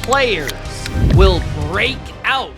players will break out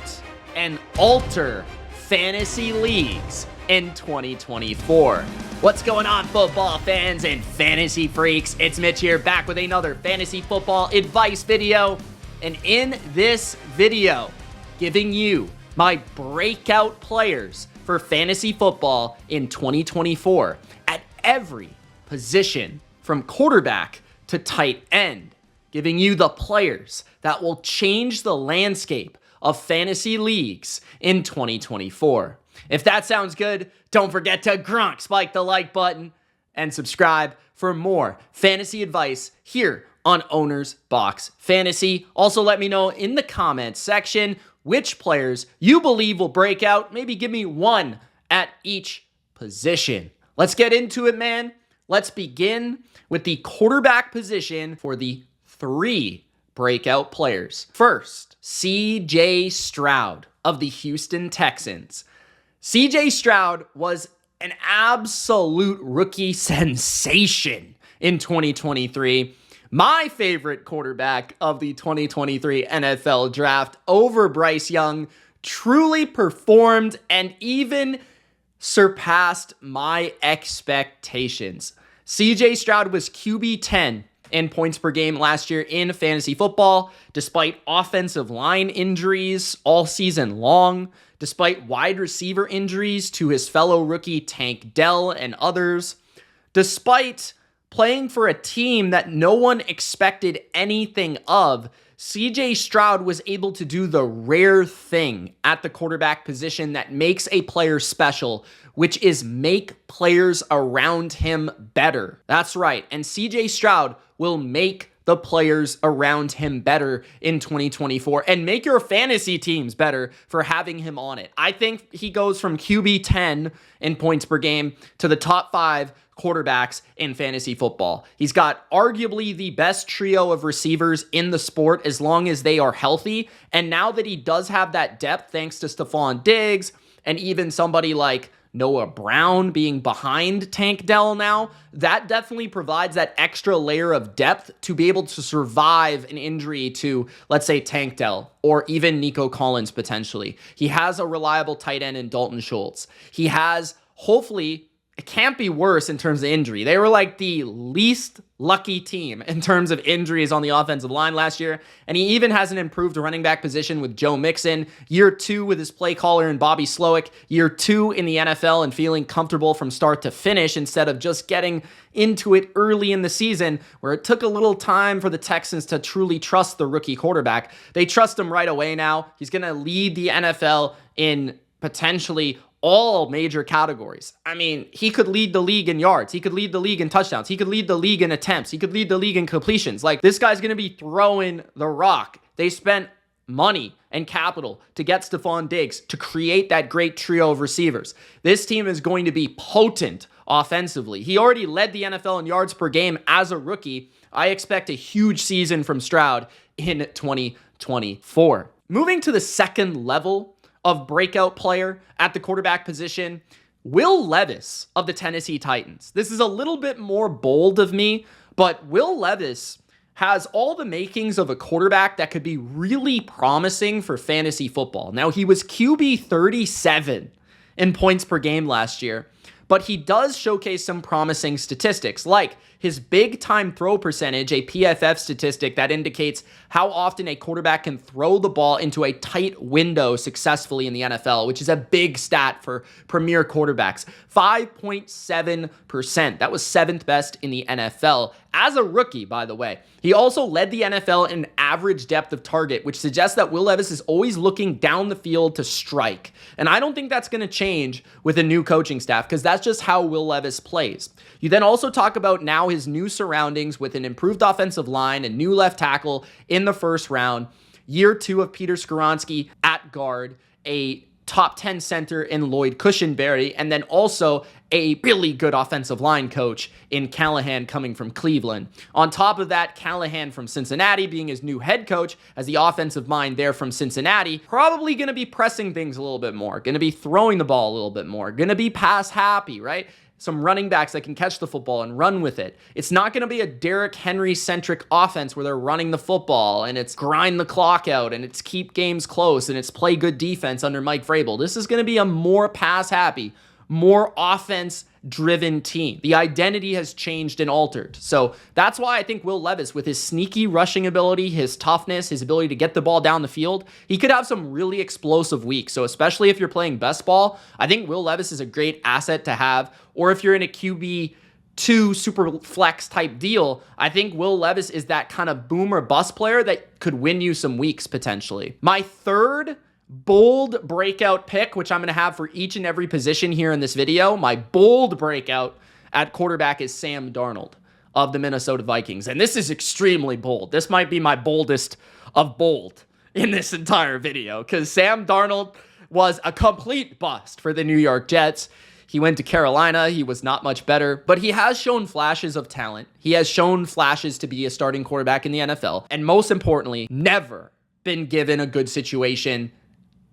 and alter fantasy leagues in 2024. What's going on, football fans and fantasy freaks? It's Mitch here, back with another fantasy football advice video. And in this video, giving you my breakout players for fantasy football in 2024 at every position from quarterback to tight end, giving you the players that will change the landscape of fantasy leagues in 2024. If that sounds good, don't forget to spike the like button and subscribe for more fantasy advice here on OwnersBox Fantasy. Also, let me know in the comments section which players you believe will break out. Maybe give me one at each position. Let's get into it, man. Let's begin with the quarterback position for the 3 breakout players. First, C.J. Stroud of the Houston Texans. C.J. Stroud was an absolute rookie sensation in 2023. My favorite quarterback of the 2023 NFL draft over Bryce Young, truly performed and even surpassed my expectations. C.J. Stroud was QB 10 in points per game last year in fantasy football, despite offensive line injuries all season long, despite wide receiver injuries to his fellow rookie Tank Dell and others, despite playing for a team that no one expected anything of. C.J. Stroud was able to do the rare thing at the quarterback position that makes a player special, which is make players around him better. That's right, and C.J. Stroud will make the players around him better in 2024 and make your fantasy teams better for having him on it. I think he goes from QB 10 in points per game to the top 5 quarterbacks in fantasy football. He's got arguably the best trio of receivers in the sport as long as they are healthy. And now that he does have that depth, thanks to Stephon Diggs and even somebody like Noah Brown being behind Tank Dell now, that definitely provides that extra layer of depth to be able to survive an injury to, let's say, Tank Dell or even Nico Collins potentially. He has a reliable tight end in Dalton Schultz. He has, hopefully, it can't be worse in terms of injury. They were like the least lucky team in terms of injuries on the offensive line last year. And he even has an improved running back position with Joe Mixon. Year 2 with his play caller and Bobby Slowick. Year 2 in the NFL and feeling comfortable from start to finish instead of just getting into it early in the season where it took a little time for the Texans to truly trust the rookie quarterback. They trust him right away now. He's going to lead the NFL in potentially all major categories. I mean, he could lead the league in yards. He could lead the league in touchdowns. He could lead the league in attempts. He could lead the league in completions. Like, this guy's going to be throwing the rock. They spent money and capital to get Stephon Diggs to create that great trio of receivers. This team is going to be potent offensively. He already led the NFL in yards per game as a rookie. I expect a huge season from Stroud in 2024. Moving to the second level of breakout player at the quarterback position, Will Levis of the Tennessee Titans. This is a little bit more bold of me, but Will Levis has all the makings of a quarterback that could be really promising for fantasy football. Now, he was QB 37 in points per game last year, but he does showcase some promising statistics, like his big-time throw percentage, a PFF statistic that indicates how often a quarterback can throw the ball into a tight window successfully in the NFL, which is a big stat for premier quarterbacks. 5.7%. That was 7th best in the NFL as a rookie, by the way. He also led the NFL in average depth of target, which suggests that Will Levis is always looking down the field to strike. And I don't think that's going to change with a new coaching staff, because that's just how Will Levis plays. You then also talk about now his new surroundings with an improved offensive line, a new left tackle in the first round, year 2 of Peter Skoronski at guard, a top 10 center in Lloyd Cushenberry, and then also a really good offensive line coach in Callahan coming from Cleveland. On top of that, Callahan from Cincinnati being his new head coach as the offensive mind there from Cincinnati, probably going to be pressing things a little bit more, going to be throwing the ball a little bit more, going to be pass happy, right? some running backs that can catch the football and run with it. It's not going to be a Derrick Henry-centric offense where they're running the football and it's grind the clock out and it's keep games close and it's play good defense under Mike Vrabel. This is going to be a more pass-happy, more offense-driven team. The identity has changed and altered. So that's why I think Will Levis, with his sneaky rushing ability, his toughness, his ability to get the ball down the field, he could have some really explosive weeks. So especially if you're playing best ball, I think Will Levis is a great asset to have. Or if you're in a QB2 super flex type deal, I think Will Levis is that kind of boom or bust player that could win you some weeks potentially. My third bold breakout pick, which I'm going to have for each and every position here in this video, my bold breakout at quarterback is Sam Darnold of the Minnesota Vikings. And this is extremely bold. This might be my boldest of bold in this entire video because Sam Darnold was a complete bust for the New York Jets. He went to Carolina. He was not much better, but he has shown flashes of talent. He has shown flashes to be a starting quarterback in the NFL. And most importantly, never been given a good situation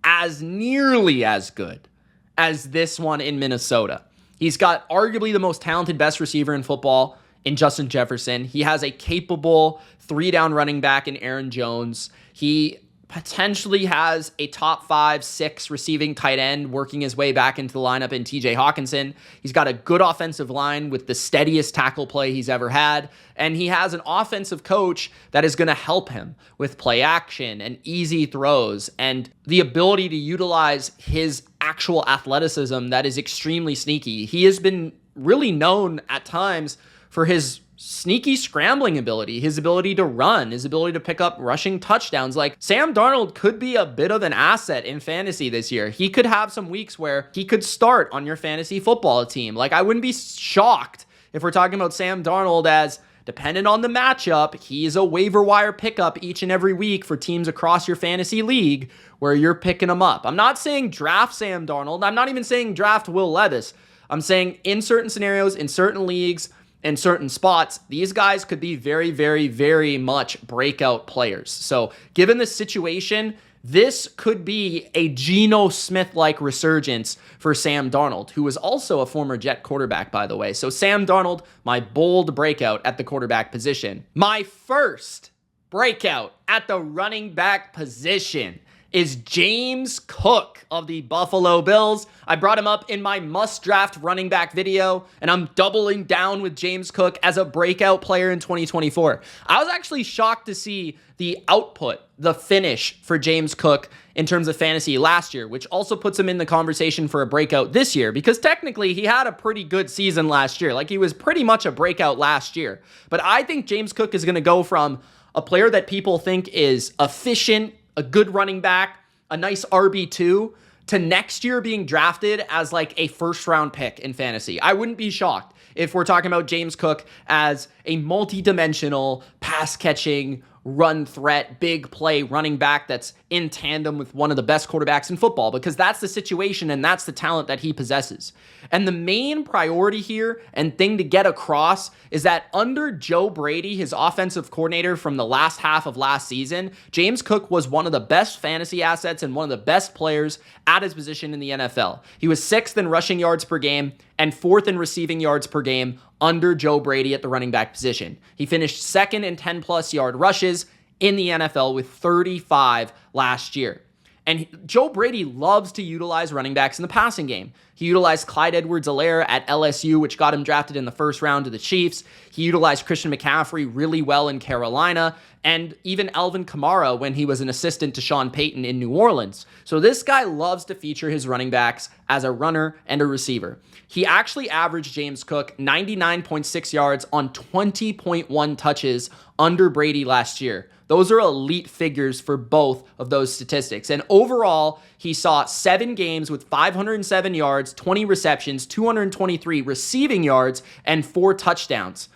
as nearly as good as this one in Minnesota. He's got arguably the most talented best receiver in football in Justin Jefferson. He has a capable 3-down running back in Aaron Jones. He potentially has a top 5, 6 receiving tight end working his way back into the lineup in TJ Hawkinson. He's got a good offensive line with the steadiest tackle play he's ever had. And he has an offensive coach that is going to help him with play action and easy throws and the ability to utilize his actual athleticism that is extremely sneaky. He has been really known at times for his sneaky scrambling ability, his ability to run, his ability to pick up rushing touchdowns. Like, Sam Darnold could be a bit of an asset in fantasy this year. He could have some weeks where he could start on your fantasy football team. Like, I wouldn't be shocked if we're talking about Sam Darnold as, dependent on the matchup, he's a waiver wire pickup each and every week for teams across your fantasy league where you're picking him up. I'm not saying draft Sam Darnold. I'm not even saying draft Will Levis. I'm saying in certain scenarios, in certain leagues, in certain spots, these guys could be very, very, very much breakout players. So given the situation, this could be a Geno Smith-like resurgence for Sam Darnold, who was also a former Jet quarterback, by the way. So Sam Darnold, my bold breakout at the quarterback position. My first breakout at the running back position is James Cook of the Buffalo Bills. I brought him up in my must-draft running back video, and I'm doubling down with James Cook as a breakout player in 2024. I was actually shocked to see the output, the finish for James Cook in terms of fantasy last year, which also puts him in the conversation for a breakout this year, because technically he had a pretty good season last year. Like, he was pretty much a breakout last year. But I think James Cook is going to go from a player that people think is efficient, a good running back, a nice RB2, to next year being drafted as like a first-round pick in fantasy. I wouldn't be shocked if we're talking about James Cook as a multi-dimensional, pass-catching, run threat, big play running back that's in tandem with one of the best quarterbacks in football, because that's the situation and that's the talent that he possesses. And the main priority here and thing to get across is that under Joe Brady, his offensive coordinator from the last half of last season, James Cook was one of the best fantasy assets and one of the best players at his position in the NFL. He was 6th in rushing yards per game and 4th in receiving yards per game under Joe Brady at the running back position. He finished 2nd in 10-plus yard rushes in the NFL with 35 last year. And Joe Brady loves to utilize running backs in the passing game. He utilized Clyde Edwards-Helaire at LSU, which got him drafted in the first round to the Chiefs. He utilized Christian McCaffrey really well in Carolina, and even Alvin Kamara when he was an assistant to Sean Payton in New Orleans. So this guy loves to feature his running backs as a runner and a receiver. He actually averaged, James Cook, 99.6 yards on 20.1 touches under Brady last year. Those are elite figures for both of those statistics. And overall, he saw 7 games with 507 yards, 20 receptions, 223 receiving yards, and 4 touchdowns.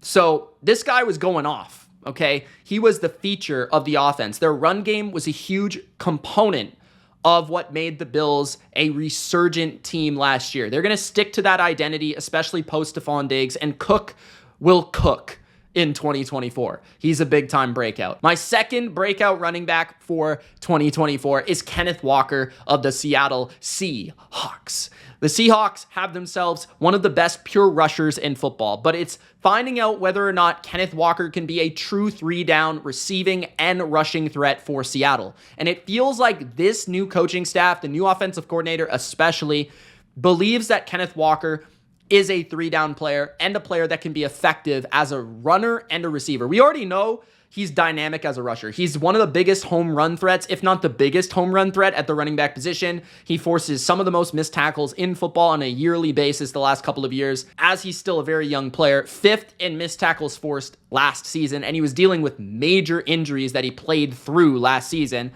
So this guy was going off, okay? He was the feature of the offense. Their run game was a huge component of what made the Bills a resurgent team last year. They're going to stick to that identity, especially post Stephon Diggs, and Cook will cook. in 2024. He's a big time breakout. My second breakout running back for 2024 is Kenneth Walker of the Seattle Seahawks. The Seahawks have themselves one of the best pure rushers in football, but it's finding out whether or not Kenneth Walker can be a true 3-down receiving and rushing threat for Seattle. And it feels like this new coaching staff, the new offensive coordinator especially, believes that Kenneth Walker is a 3-down player and a player that can be effective as a runner and a receiver. We already know he's dynamic as a rusher. He's one of the biggest home run threats, if not the biggest home run threat at the running back position. He forces some of the most missed tackles in football on a yearly basis the last couple of years, as he's still a very young player. 5th in missed tackles forced last season, and he was dealing with major injuries that he played through last season.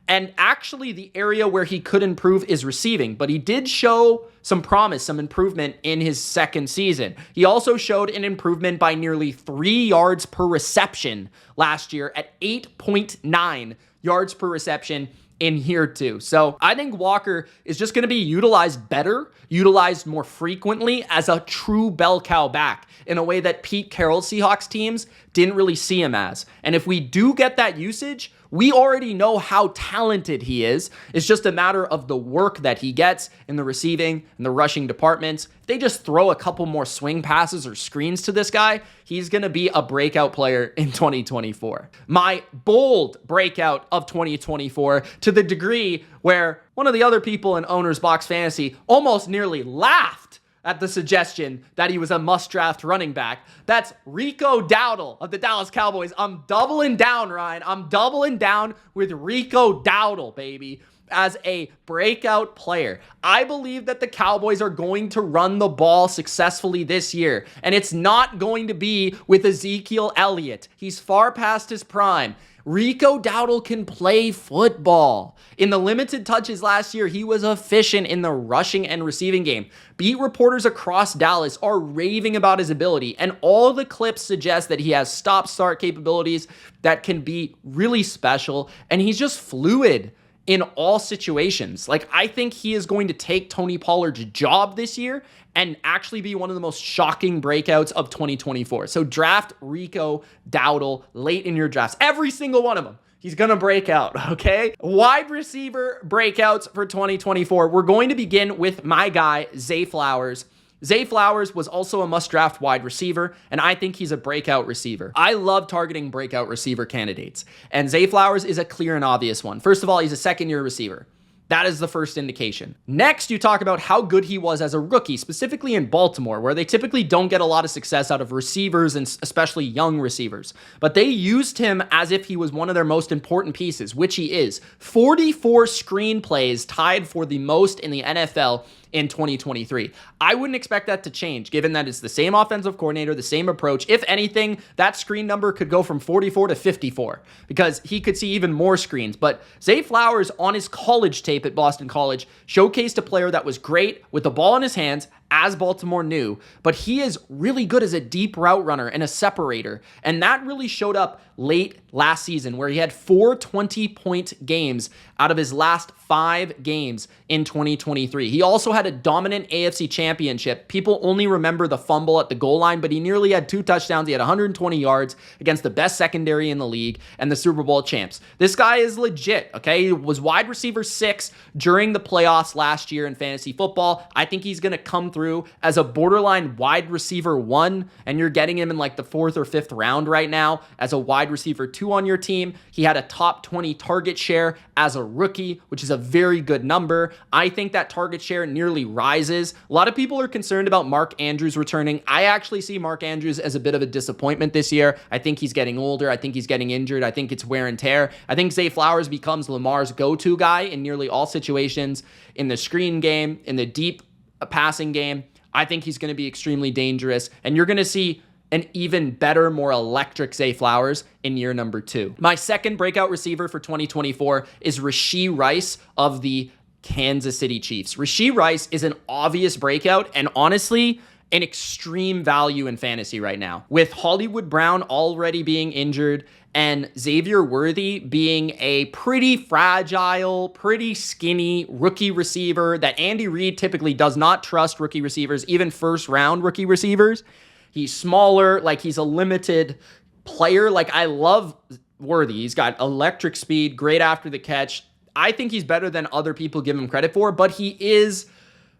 And actually, the area where he could improve is receiving, but he did show some promise, some improvement in his second season. He also showed an improvement by nearly 3 yards per reception last year at 8.9 yards per reception in year 2. So I think Walker is just going to be utilized better, utilized more frequently as a true bell cow back in a way that Pete Carroll's Seahawks teams didn't really see him as. And if we do get that usage, we already know how talented he is. It's just a matter of the work that he gets in the receiving and the rushing departments. If they just throw a couple more swing passes or screens to this guy, he's going to be a breakout player in 2024. My bold breakout of 2024, to the degree where one of the other people in OwnersBox Fantasy almost nearly laughed at the suggestion that he was a must-draft running back. That's Rico Dowdle of the Dallas Cowboys. I'm doubling down, Ryan. I'm doubling down with Rico Dowdle, baby, as a breakout player. I believe that the Cowboys are going to run the ball successfully this year, and it's not going to be with Ezekiel Elliott. He's far past his prime. Rico Dowdle can play football. In the limited touches last year, he was efficient in the rushing and receiving game. Beat reporters across Dallas are raving about his ability, and all the clips suggest that he has stop-start capabilities that can be really special, and he's just fluid in all situations. Like, I think he is going to take Tony Pollard's job this year and actually be one of the most shocking breakouts of 2024. So draft Rico Dowdle late in your drafts. Every single one of them. He's going to break out, okay? Wide receiver breakouts for 2024. We're going to begin with my guy, Zay Flowers. Zay Flowers was also a must-draft wide receiver, and I think he's a breakout receiver. I love targeting breakout receiver candidates, and Zay Flowers is a clear and obvious one. First of all, he's a second-year receiver. That is the first indication. Next, you talk about how good he was as a rookie, specifically in Baltimore, where they typically don't get a lot of success out of receivers, and especially young receivers. But they used him as if he was one of their most important pieces, which he is. 44 screenplays, tied for the most in the NFL in 2023. I wouldn't expect that to change, given that it's the same offensive coordinator, the same approach. If anything, that screen number could go from 44 to 54, because he could see even more screens. But Zay Flowers, on his college tape at Boston College, showcased a player that was great with the ball in his hands, as Baltimore knew, but he is really good as a deep route runner and a separator. And that really showed up late last season, where he had 4 20-point games out of his last 5 games in 2023. He also had a dominant AFC championship. People only remember the fumble at the goal line, but he nearly had 2 touchdowns. He had 120 yards against the best secondary in the league and the Super Bowl champs. This guy is legit, okay? He was wide receiver 6 during the playoffs last year in fantasy football. I think he's going to come through as a borderline wide receiver 1, and you're getting him in like the 4th or 5th round right now as a wide receiver 2 on your team. He had a top 20 target share as a rookie, which is a very good number. I think that target share nearly rises. A lot of people are concerned about Mark Andrews returning. I actually see Mark Andrews as a bit of a disappointment this year. I think he's getting older. I think he's getting injured. I think it's wear and tear. I think Zay Flowers becomes Lamar's go-to guy in nearly all situations, in the screen game, in the deep passing game. I think he's going to be extremely dangerous, and you're going to see an even better, more electric Zay Flowers in year number 2. My second breakout receiver for 2024 is Rashee Rice of the Kansas City Chiefs. Rashee Rice is an obvious breakout, and honestly, an extreme value in fantasy right now. With Hollywood Brown already being injured and Xavier Worthy being a pretty fragile, pretty skinny rookie receiver that Andy Reid typically does not trust rookie receivers, even first-round rookie receivers, He's smaller, like he's a limited player. Like I love Worthy. He's got electric speed, great after the catch. I think he's better than other people give him credit for, but he is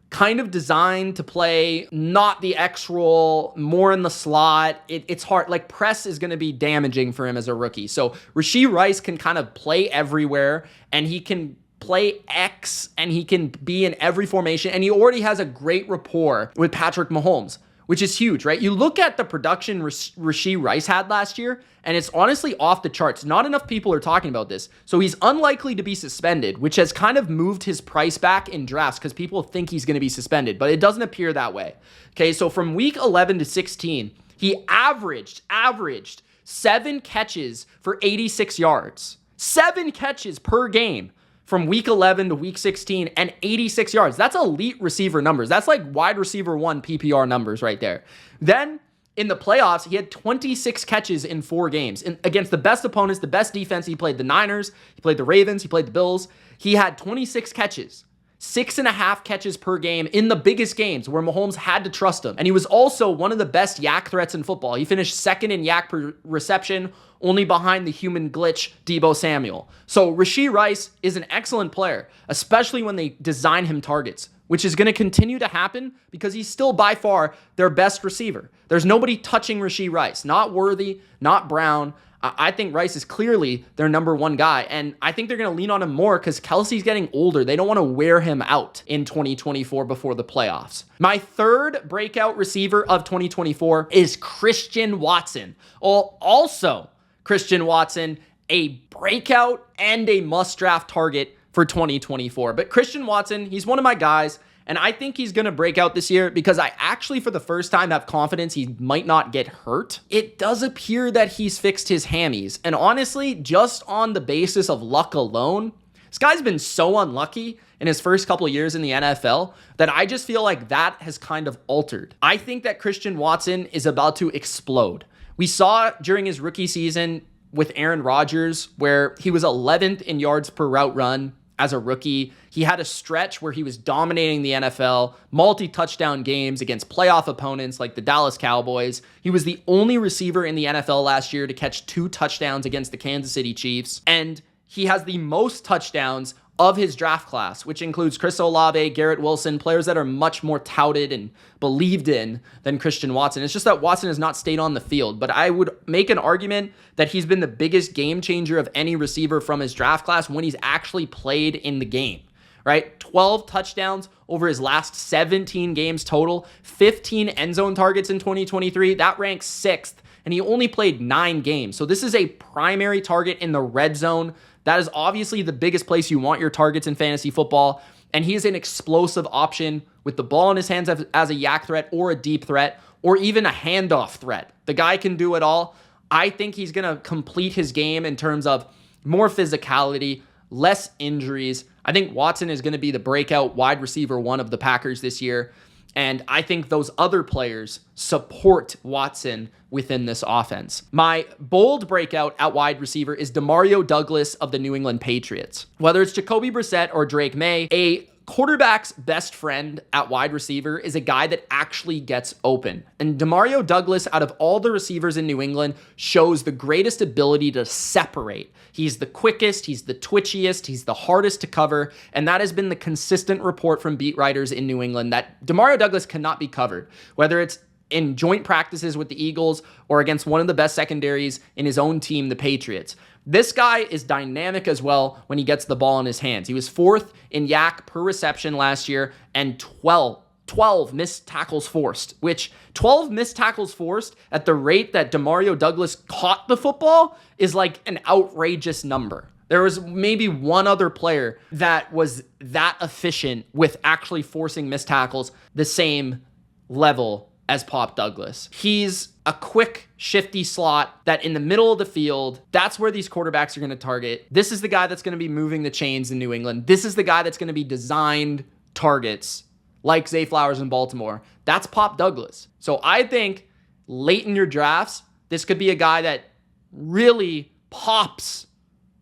kind of designed to play not the X role, more in the slot. It's hard. Like press is going to be damaging for him as a rookie. So Rashee Rice can kind of play everywhere, and he can play X, and he can be in every formation, and he already has a great rapport with Patrick Mahomes, which is huge, right? You look at the production Rashee Rice had last year, and it's honestly off the charts. Not enough people are talking about this. So he's unlikely to be suspended, which has kind of moved his price back in drafts because people think he's going to be suspended, but it doesn't appear that way. Okay, so from week 11 to 16, he averaged 7 catches for 86 yards. 7 catches per game from week 11 to week 16 and 86 yards. That's elite receiver numbers. That's like wide receiver 1 PPR numbers right there. Then in the playoffs, he had 26 catches in 4 games against the best opponents, the best defense. He played the Niners, he played the Ravens, he played the Bills. He had 26 catches, 6.5 catches per game in the biggest games where Mahomes had to trust him. And he was also one of the best yak threats in football. He finished second in yak per reception, only behind the human glitch, Deebo Samuel. So Rashee Rice is an excellent player, especially when they design him targets, which is going to continue to happen because he's still by far their best receiver. There's nobody touching Rashee Rice, not Worthy, not Brown. I think Rice is clearly their number 1 guy, and I think they're going to lean on him more because Kelsey's getting older. They don't want to wear him out in 2024 before the playoffs. My third breakout receiver of 2024 is Christian Watson. Also, Christian Watson, a breakout and a must-draft target for 2024. But Christian Watson, he's one of my guys, and I think he's going to break out this year because I actually, for the first time, have confidence he might not get hurt. It does appear that he's fixed his hammies. And honestly, just on the basis of luck alone, this guy's been so unlucky in his first couple of years in the NFL that I just feel like that has kind of altered. I think that Christian Watson is about to explode. We saw during his rookie season with Aaron Rodgers where he was 11th in yards per route run as a rookie. He had a stretch where he was dominating the NFL, multi-touchdown games against playoff opponents like the Dallas Cowboys. He was the only receiver in the NFL last year to catch 2 touchdowns against the Kansas City Chiefs. And he has the most touchdowns of his draft class, which includes Chris Olave, Garrett Wilson, players that are much more touted and believed in than Christian Watson. It's just that Watson has not stayed on the field, but I would make an argument that he's been the biggest game changer of any receiver from his draft class when he's actually played in the game, right? 12 touchdowns over his last 17 games total, 15 end zone targets in 2023. That ranks 6th, and he only played 9 games. So this is a primary target in the red zone. That is obviously the biggest place you want your targets in fantasy football. And he is an explosive option with the ball in his hands as a yak threat or a deep threat or even a handoff threat. The guy can do it all. I think he's going to complete his game in terms of more physicality, less injuries. I think Watson is going to be the breakout wide receiver 1 of the Packers this year. And I think those other players support Watson within this offense. My bold breakout at wide receiver is Demario Douglas of the New England Patriots. Whether it's Jacoby Brissett or Drake May, a quarterback's best friend at wide receiver is a guy that actually gets open. And Demario Douglas, out of all the receivers in New England, shows the greatest ability to separate. He's the quickest, he's the twitchiest, he's the hardest to cover, and that has been the consistent report from beat writers in New England that Demario Douglas cannot be covered, whether it's in joint practices with the Eagles or against one of the best secondaries in his own team, the Patriots. This guy is dynamic as well when he gets the ball in his hands. He was 4th in yak per reception last year and 12 missed tackles forced, which 12 missed tackles forced at the rate that Demario Douglas caught the football is like an outrageous number. There was maybe one other player that was that efficient with actually forcing missed tackles the same level as Pop Douglas. He's a quick, shifty slot that in the middle of the field, that's where these quarterbacks are going to target. This is the guy that's going to be moving the chains in New England. This is the guy that's going to be designed targets like Zay Flowers in Baltimore. That's Pop Douglas. So I think late in your drafts, this could be a guy that really pops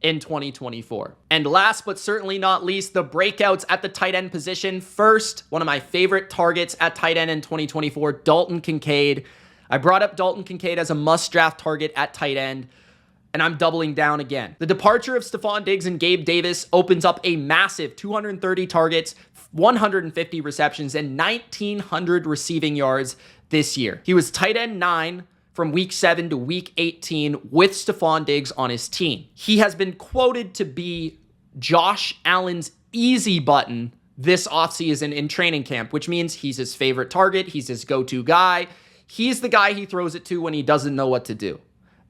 in 2024. And last but certainly not least, the breakouts at the tight end position. First, one of my favorite targets at tight end in 2024, Dalton Kincaid. I brought up Dalton Kincaid as a must-draft target at tight end, and I'm doubling down again. The departure of Stephon Diggs and Gabe Davis opens up a massive 230 targets, 150 receptions, and 1,900 receiving yards this year. He was tight end 9 from week 7 to week 18 with Stephon Diggs on his team. He has been quoted to be Josh Allen's easy button this offseason in training camp, which means he's his favorite target. He's his go-to guy. He's the guy he throws it to when he doesn't know what to do.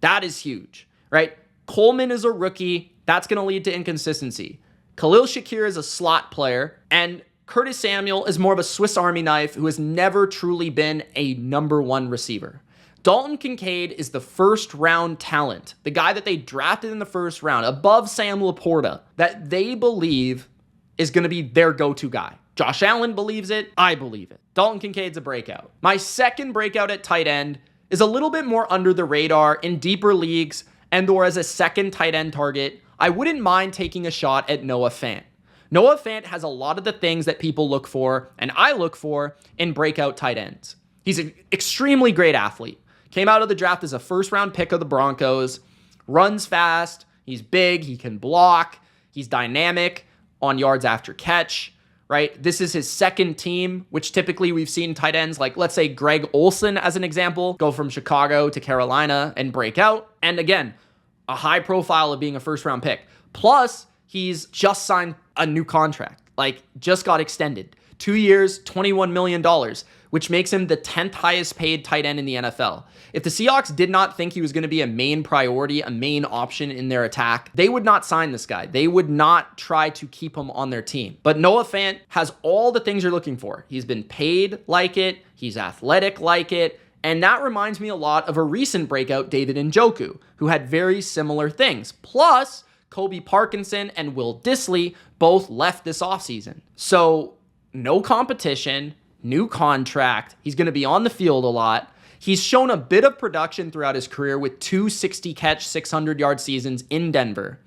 That is huge, right? Coleman is a rookie. That's going to lead to inconsistency. Khalil Shakir is a slot player, and Curtis Samuel is more of a Swiss Army knife who has never truly been a number 1 receiver. Dalton Kincaid is the first-round talent, the guy that they drafted in the first round, above Sam Laporta, that they believe is going to be their go-to guy. Josh Allen believes it. I believe it. Dalton Kincaid's a breakout. My second breakout at tight end is a little bit more under the radar in deeper leagues and or as a second tight end target. I wouldn't mind taking a shot at Noah Fant. Noah Fant has a lot of the things that people look for and I look for in breakout tight ends. He's an extremely great athlete. Came out of the draft as a first-round pick of the Broncos. Runs fast. He's big. He can block. He's dynamic on yards after catch, right? This is his second team, which typically we've seen tight ends like, let's say, Greg Olsen as an example, go from Chicago to Carolina and break out. And again, a high profile of being a first-round pick. Plus, he's just signed a new contract, like just got extended. 2 years, $21 million, which makes him the 10th highest paid tight end in the NFL. If the Seahawks did not think he was going to be a main priority, a main option in their attack, they would not sign this guy. They would not try to keep him on their team. But Noah Fant has all the things you're looking for. He's been paid like it. He's athletic like it. And that reminds me a lot of a recent breakout, David Njoku, who had very similar things. Plus, Kobe Parkinson and Will Dissly both left this offseason. So no competition, new contract. He's going to be on the field a lot. He's shown a bit of production throughout his career with 2 60-catch, 600-yard seasons in Denver.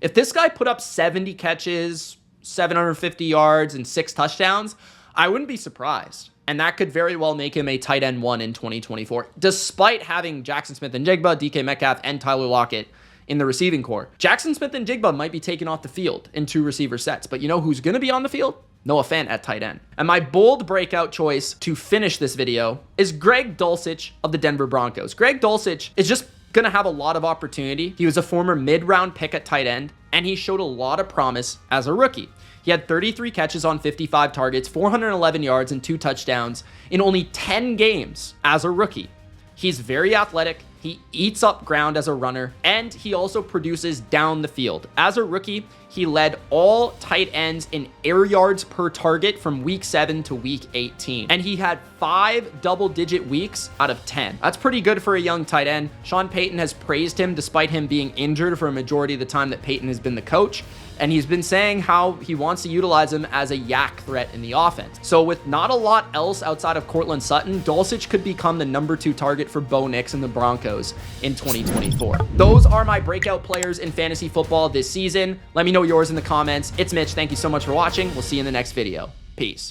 If this guy put up 70 catches, 750 yards, and 6 touchdowns, I wouldn't be surprised. And that could very well make him a tight end 1 in 2024, despite having Jackson Smith-Njigba, DK Metcalf, and Tyler Lockett in the receiving core. Jackson Smith-Njigba might be taken off the field in 2 receiver sets, but you know who's going to be on the field? Noah Fant at tight end. And my bold breakout choice to finish this video is Greg Dulcich of the Denver Broncos. Greg Dulcich is just going to have a lot of opportunity. He was a former mid-round pick at tight end, and he showed a lot of promise as a rookie. He had 33 catches on 55 targets, 411 yards, and 2 touchdowns in only 10 games as a rookie. He's very athletic. He eats up ground as a runner, and he also produces down the field. As a rookie, he led all tight ends in air yards per target from week 7 to week 18. And he had 5 double-digit weeks out of 10. That's pretty good for a young tight end. Sean Payton has praised him despite him being injured for a majority of the time that Payton has been the coach. And he's been saying how he wants to utilize him as a yak threat in the offense. So with not a lot else outside of Cortland Sutton, Dulcich could become the number 2 target for Bo Nix and the Broncos in 2024. Those are my breakout players in fantasy football this season. Let me know yours in the comments. It's Mitch. Thank you so much for watching. We'll see you in the next video. Peace.